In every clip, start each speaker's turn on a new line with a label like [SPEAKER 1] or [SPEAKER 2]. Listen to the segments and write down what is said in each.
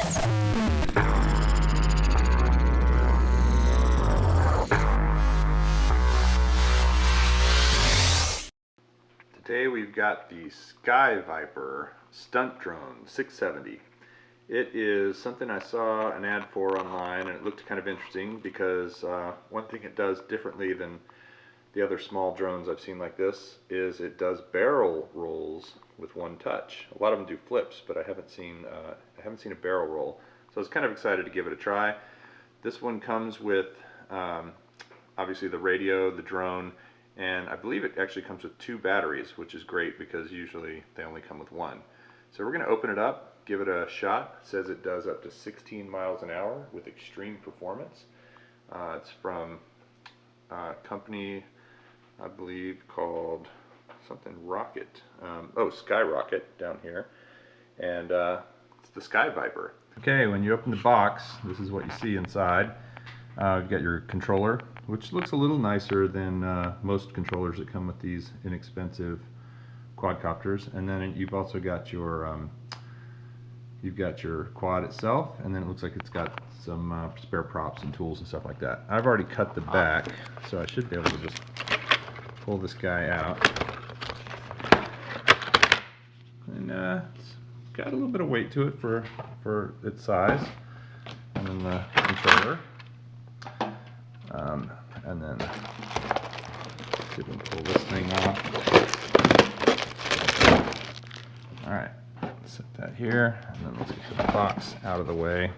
[SPEAKER 1] Today we've got the Sky Viper Stunt Drone 670. It is something I saw an ad for online, and it looked kind of interesting because one thing it does differently than the other small drones I've seen like this is it does barrel rolls with one touch. A lot of them do flips, but I haven't seen a barrel roll. So I was kind of excited to give it a try. This one comes with obviously the radio, the drone, and I believe it actually comes with 2 batteries, which is great because usually they only come with 1. So we're going to open it up, give it a shot. It says it does up to 16 miles an hour with extreme performance. It's from a company, I believe, called something Rocket. Sky Rocket down here. And it's the Sky Viper. Okay, when you open the box, this is what you see inside. You've got your controller, which looks a little nicer than most controllers that come with these inexpensive quadcopters. And then you've also got your quad itself, and then it looks like it's got some spare props and tools and stuff like that. I've already cut the back, so I should be able to just pull this guy out. And it's got a little bit of weight to it for its size. And then the controller. And then see if we can pull this thing off. Alright, set that here, and then let's get the box out of the way.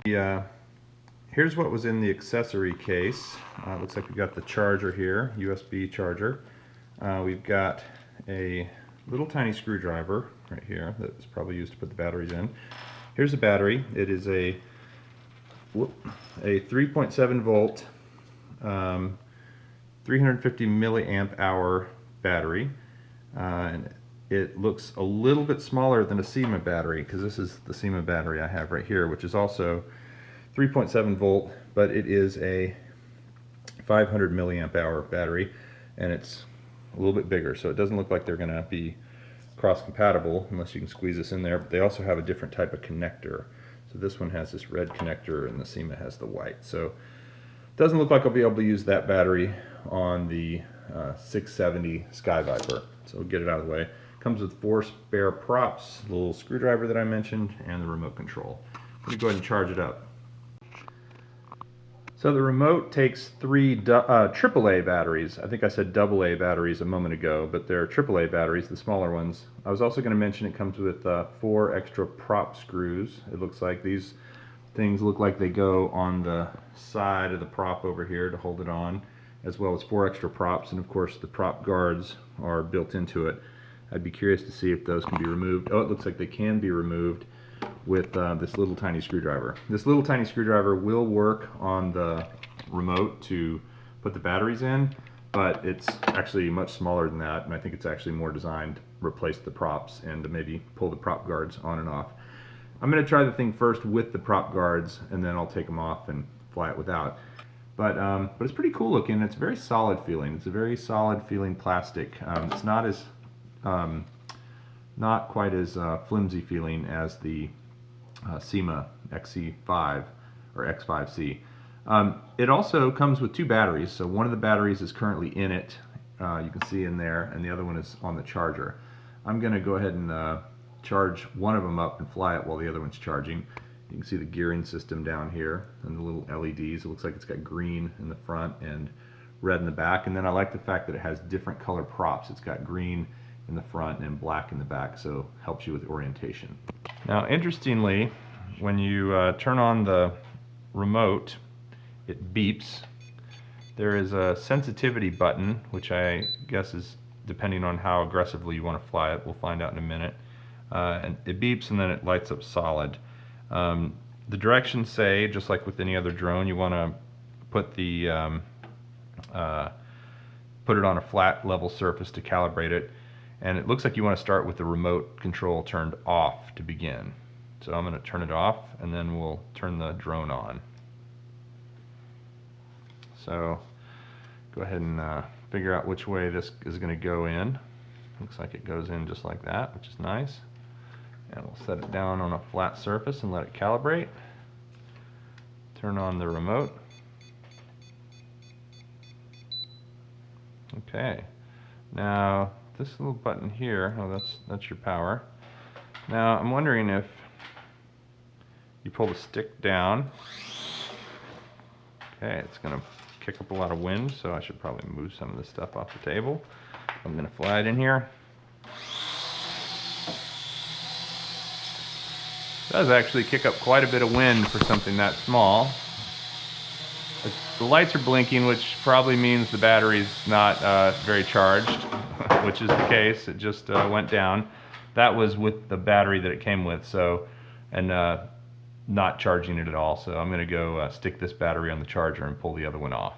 [SPEAKER 1] Here's what was in the accessory case. Looks like we've got the charger here, USB charger. We've got a little tiny screwdriver right here that was probably used to put the batteries in. Here's the battery. It is a 3.7 volt 350 milliamp hour battery, and it looks a little bit smaller than a SEMA battery, because this is the SEMA battery I have right here, which is also 3.7 volt, but it is a 500 milliamp hour battery, and it's a little bit bigger, so it doesn't look like they're going to be cross compatible unless you can squeeze this in there. But they also have a different type of connector. So this one has this red connector and the SEMA has the white. So it doesn't look like I'll be able to use that battery on the 670 Sky Viper. So we'll get it out of the way. Comes with 4 spare props, the little screwdriver that I mentioned, and the remote control. Let me go ahead and charge it up. So the remote takes 3 AAA batteries. I think I said AA batteries a moment ago, but they're AAA batteries, the smaller ones. I was also going to mention it comes with 4 extra prop screws. It looks like these things look like they go on the side of the prop over here to hold it on, as well as 4 extra props, and of course the prop guards are built into it. I'd be curious to see if those can be removed. Oh, it looks like they can be removed with this little tiny screwdriver. This little tiny screwdriver will work on the remote to put the batteries in, but it's actually much smaller than that, and I think it's actually more designed to replace the props and to maybe pull the prop guards on and off. I'm going to try the thing first with the prop guards, and then I'll take them off and fly it without. But it's pretty cool looking. It's very solid feeling. It's a very solid feeling plastic. It's not as not quite as flimsy feeling as the SEMA XC5 or X5C. It also comes with 2 batteries, so one of the batteries is currently in it, you can see in there, and the other one is on the charger. I'm going to go ahead and charge one of them up and fly it while the other one's charging. You can see the gearing system down here and the little LEDs. It looks like it's got green in the front and red in the back, and then I like the fact that it has different color props. It's got green in the front and black in the back, so it helps you with orientation. Now, interestingly, when you turn on the remote, it beeps. There is a sensitivity button, which I guess is depending on how aggressively you want to fly it. We'll find out in a minute. And it beeps and then it lights up solid. The directions say, just like with any other drone, you want to put the put it on a flat level surface to calibrate it. And it looks like you want to start with the remote control turned off to begin. So I'm going to turn it off, and then we'll turn the drone on. So go ahead and figure out which way this is going to go in. Looks like it goes in just like that, which is nice. And we'll set it down on a flat surface and let it calibrate. Turn on the remote. Okay. Now this little button here, oh, that's your power. Now I'm wondering if you pull the stick down. Okay, it's going to kick up a lot of wind, so I should probably move some of this stuff off the table. I'm going to fly it in here. It does actually kick up quite a bit of wind for something that small. The lights are blinking, which probably means the battery's not very charged, which is the case. It just went down. That was with the battery that it came with, so, and not charging it at all. So I'm going to go stick this battery on the charger and pull the other one off.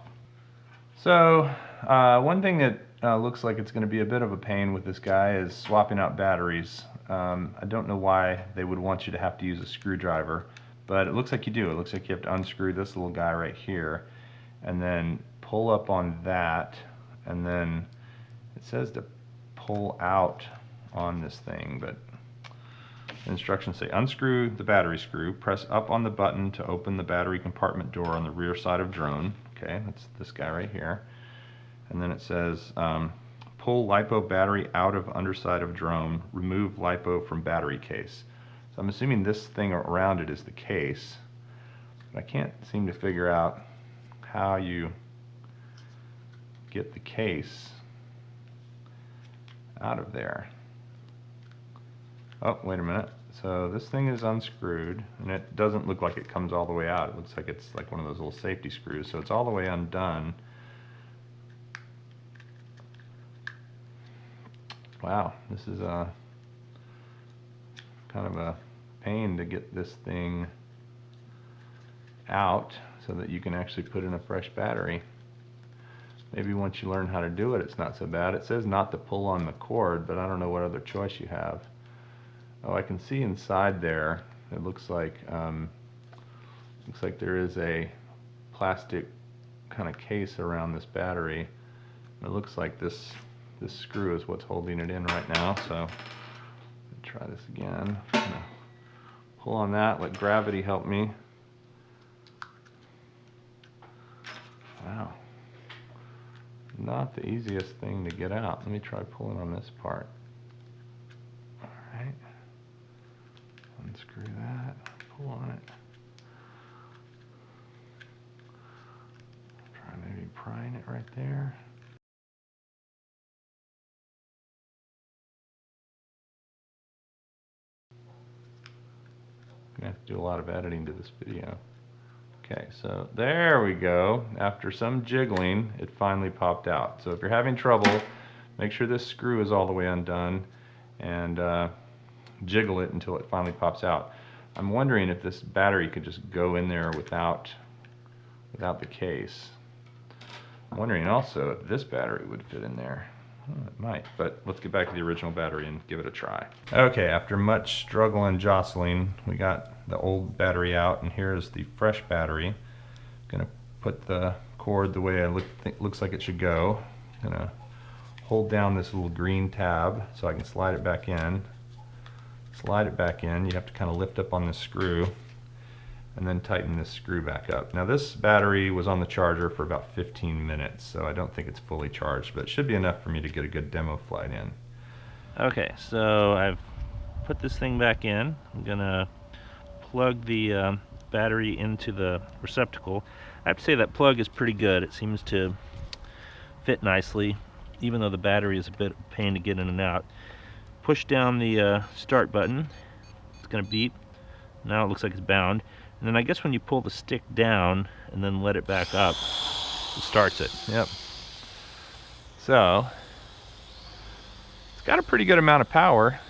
[SPEAKER 1] So one thing that looks like it's going to be a bit of a pain with this guy is swapping out batteries. I don't know why they would want you to have to use a screwdriver, but it looks like you do. It looks like you have to unscrew this little guy right here and then pull up on that, and then it says to pull out on this thing, but the instructions say unscrew the battery screw, press up on the button to open the battery compartment door on the rear side of drone. Okay, that's this guy right here. And then it says pull LiPo battery out of underside of drone, remove LiPo from battery case. So I'm assuming this thing around it is the case, but I can't seem to figure out how you get the case out of there. Oh, wait a minute. So this thing is unscrewed, and it doesn't look like it comes all the way out. It looks like it's like one of those little safety screws. So it's all the way undone. Wow, this is a kind of a pain to get this thing out so that you can actually put in a fresh battery. Maybe once you learn how to do it, it's not so bad. It says not to pull on the cord, but I don't know what other choice you have. Oh, I can see inside there. It looks like there is a plastic kind of case around this battery. It looks like this screw is what's holding it in right now. So let me try this again. I'm gonna pull on that. Let gravity help me. Wow, not the easiest thing to get out. Let me try pulling on this part. All right. Unscrew that, pull on it. Try maybe prying it right there. I'm gonna have to do a lot of editing to this video. Okay, so there we go. After some jiggling, it finally popped out. So if you're having trouble, make sure this screw is all the way undone and jiggle it until it finally pops out. I'm wondering if this battery could just go in there without the case. I'm wondering also if this battery would fit in there. Well, it might, but let's get back to the original battery and give it a try. Okay, after much struggle and jostling, we got the old battery out, and here's the fresh battery. I'm gonna put the cord the way I looks like it should go. I'm gonna hold down this little green tab so I can slide it back in. Slide it back in. You have to kind of lift up on this screw and then tighten this screw back up. Now this battery was on the charger for about 15 minutes, so I don't think it's fully charged, but it should be enough for me to get a good demo flight in. Okay, so I've put this thing back in. I'm gonna plug the battery into the receptacle. I have to say that plug is pretty good. It seems to fit nicely, even though the battery is a bit of a pain to get in and out. Push down the start button. It's gonna beep. Now it looks like it's bound. And then I guess when you pull the stick down and then let it back up, it starts it. Yep. So it's got a pretty good amount of power.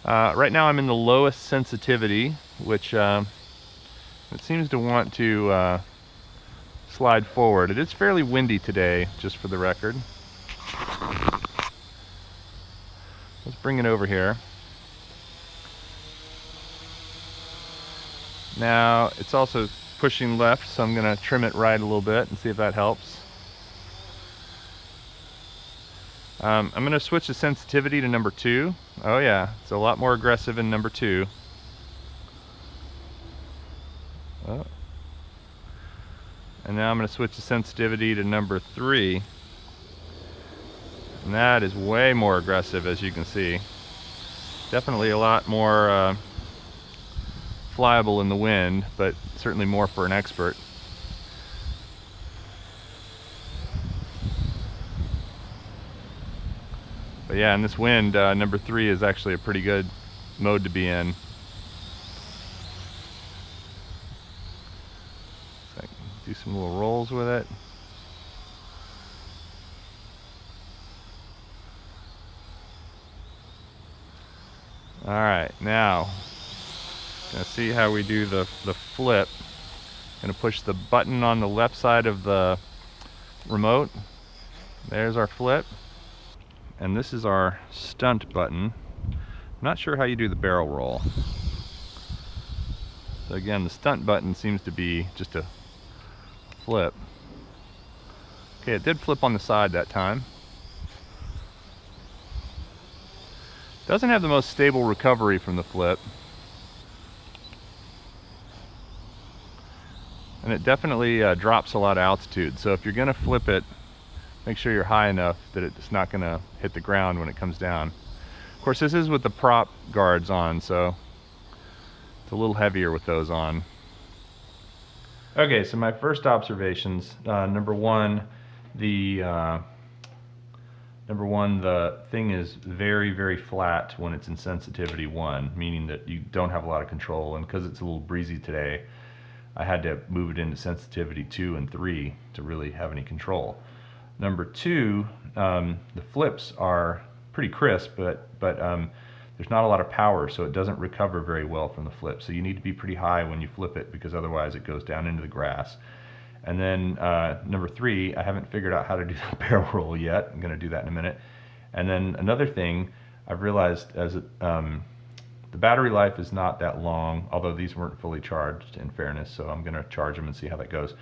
[SPEAKER 1] Right now I'm in the lowest sensitivity, which it seems to want to slide forward. It is fairly windy today, just for the record. Let's bring it over here. Now it's also pushing left, so I'm going to trim it right a little bit and see if that helps. I'm going to switch the sensitivity to number 2. Oh yeah, it's a lot more aggressive in number 2. Oh. And now I'm going to switch the sensitivity to number 3. And that is way more aggressive, as you can see. Definitely a lot more flyable in the wind, but certainly more for an expert. But yeah, in this wind, number 3 is actually a pretty good mode to be in. So I can do some little rolls with it. Alright, now, gonna see how we do the flip. Gonna push the button on the left side of the remote. There's our flip. And this is our stunt button. I'm not sure how you do the barrel roll. So again, the stunt button seems to be just a flip. Okay, it did flip on the side that time. Doesn't have the most stable recovery from the flip. And it definitely drops a lot of altitude. So if you're gonna flip it, make sure you're high enough that it's not gonna hit the ground when it comes down. Of course, this is with the prop guards on, so it's a little heavier with those on. Okay, so my first observations, number one, the thing is very, very flat when it's in sensitivity 1, meaning that you don't have a lot of control, and because it's a little breezy today, I had to move it into sensitivity 2 and 3 to really have any control. Number 2, the flips are pretty crisp, but there's not a lot of power, so it doesn't recover very well from the flip. So you need to be pretty high when you flip it, because otherwise it goes down into the grass. And then number 3, I haven't figured out how to do the barrel roll yet. I'm going to do that in a minute. And then another thing I've realized, as the battery life is not that long, although these weren't fully charged, in fairness, so I'm going to charge them and see how that goes.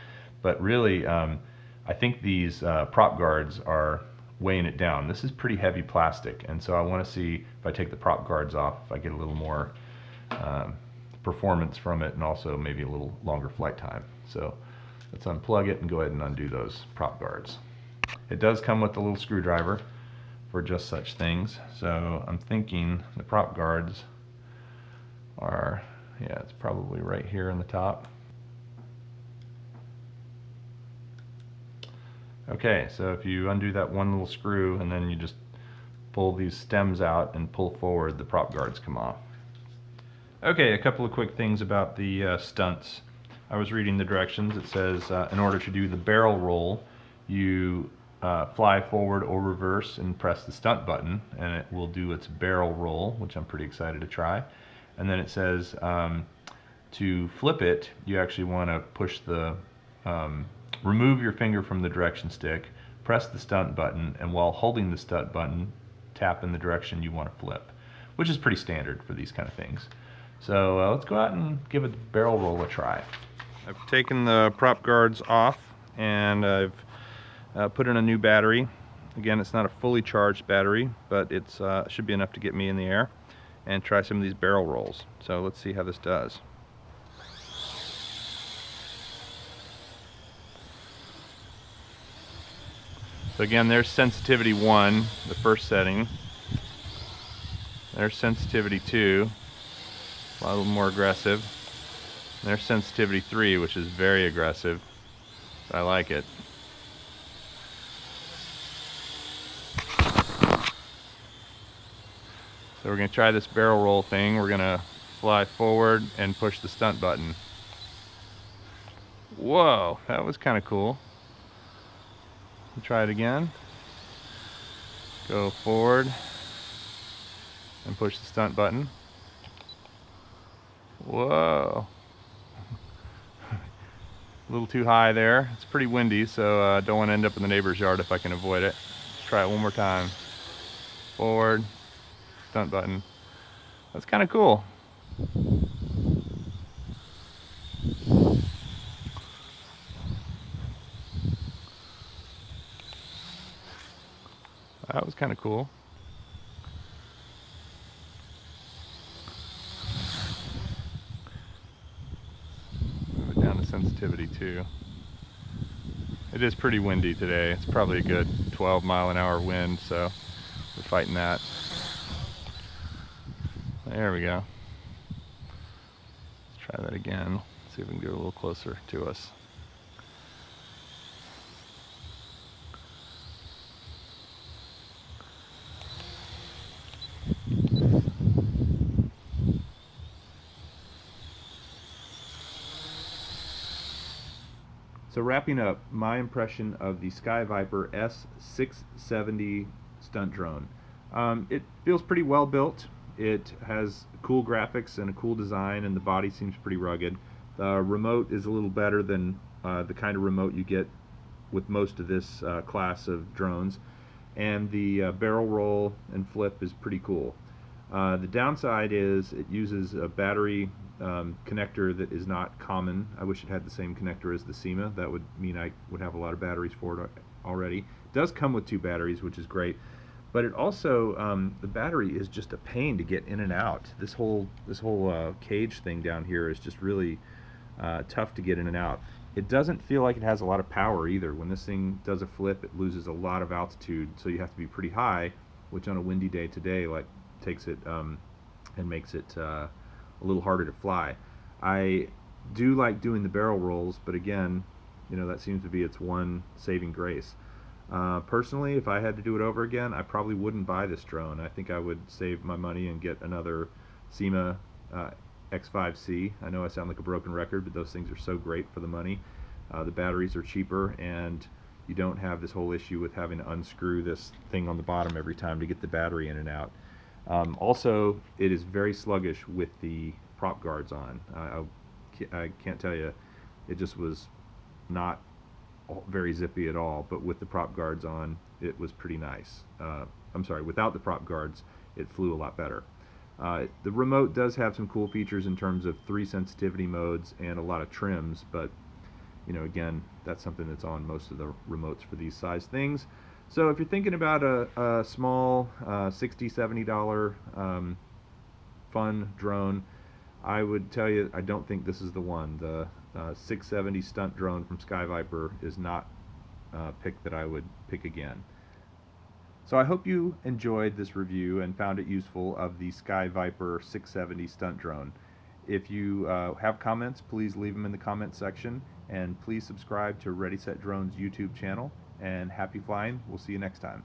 [SPEAKER 1] But really, I think these prop guards are weighing it down. This is pretty heavy plastic, and so I want to see if I take the prop guards off, if I get a little more performance from it, and also maybe a little longer flight time. So let's unplug it and go ahead and undo those prop guards. It does come with a little screwdriver for just such things, so I'm thinking the prop guards are, yeah, it's probably right here in the top. Okay, so if you undo that one little screw and then you just pull these stems out and pull forward, the prop guards come off. Okay, a couple of quick things about the stunts. I was reading the directions. It says in order to do the barrel roll, you fly forward or reverse and press the stunt button, and it will do its barrel roll, which I'm pretty excited to try. And then it says to flip it, you actually want to push the remove your finger from the direction stick, press the stunt button, and while holding the stunt button, tap in the direction you want to flip, which is pretty standard for these kind of things. So let's go out and give a barrel roll a try. I've taken the prop guards off, and I've put in a new battery. Again, it's not a fully charged battery, but it should be enough to get me in the air, and try some of these barrel rolls. So let's see how this does. So again, there's sensitivity 1, the first setting. There's sensitivity 2, a little more aggressive. And there's sensitivity 3, which is very aggressive. I like it. So we're going to try this barrel roll thing. We're going to fly forward and push the stunt button. Whoa, that was kind of cool. Try it again. Go forward and push the stunt button. Whoa. A little too high there. It's pretty windy, so I don't want to end up in the neighbor's yard if I can avoid it. Let's try it one more time. Forward, stunt button. That's kind of cool. That was
[SPEAKER 2] kind of cool. Move it down to sensitivity too. It is pretty windy today. It's probably a good 12-mile-an-hour wind, so we're fighting that. There we go. Let's try that again. See if we can get a little closer to us.
[SPEAKER 1] So wrapping up, my impression of the Sky Viper S670 stunt drone. It feels pretty well built. It has cool graphics and a cool design, and the body seems pretty rugged. The remote is a little better than the kind of remote you get with most of this class of drones, and the barrel roll and flip is pretty cool. The downside is it uses a battery connector that is not common. I wish it had the same connector as the SEMA. That would mean I would have a lot of batteries for it already. It does come with 2 batteries, which is great, but it also the battery is just a pain to get in and out. This whole cage thing down here is just really tough to get in and out. It doesn't feel like it has a lot of power either. When this thing does a flip, it loses a lot of altitude, so you have to be pretty high, which on a windy day today takes it and makes it a little harder to fly. I do like doing the barrel rolls, but again, that seems to be its one saving grace. Personally, if I had to do it over again, I probably wouldn't buy this drone. I think I would save my money and get another SEMA X5C. I know I sound like a broken record, but those things are so great for the money. The batteries are cheaper, and you don't have this whole issue with having to unscrew this thing on the bottom every time to get the battery in and out. Also, it is very sluggish with the prop guards on. I can't tell you, it just was not very zippy at all, but with the prop guards on, it was pretty nice. I'm sorry, without the prop guards, it flew a lot better. The remote does have some cool features in terms of 3 sensitivity modes and a lot of trims, but again, that's something that's on most of the remotes for these size things. So if you're thinking about a small $60, $70 fun drone, I would tell you I don't think this is the one. The 670 stunt drone from Sky Viper is not a pick that I would pick again. So I hope you enjoyed this review and found it useful of the Sky Viper 670 stunt drone. If you have comments, please leave them in the comments section, and please subscribe to Ready Set Drone's YouTube channel, and happy flying. We'll see you next time.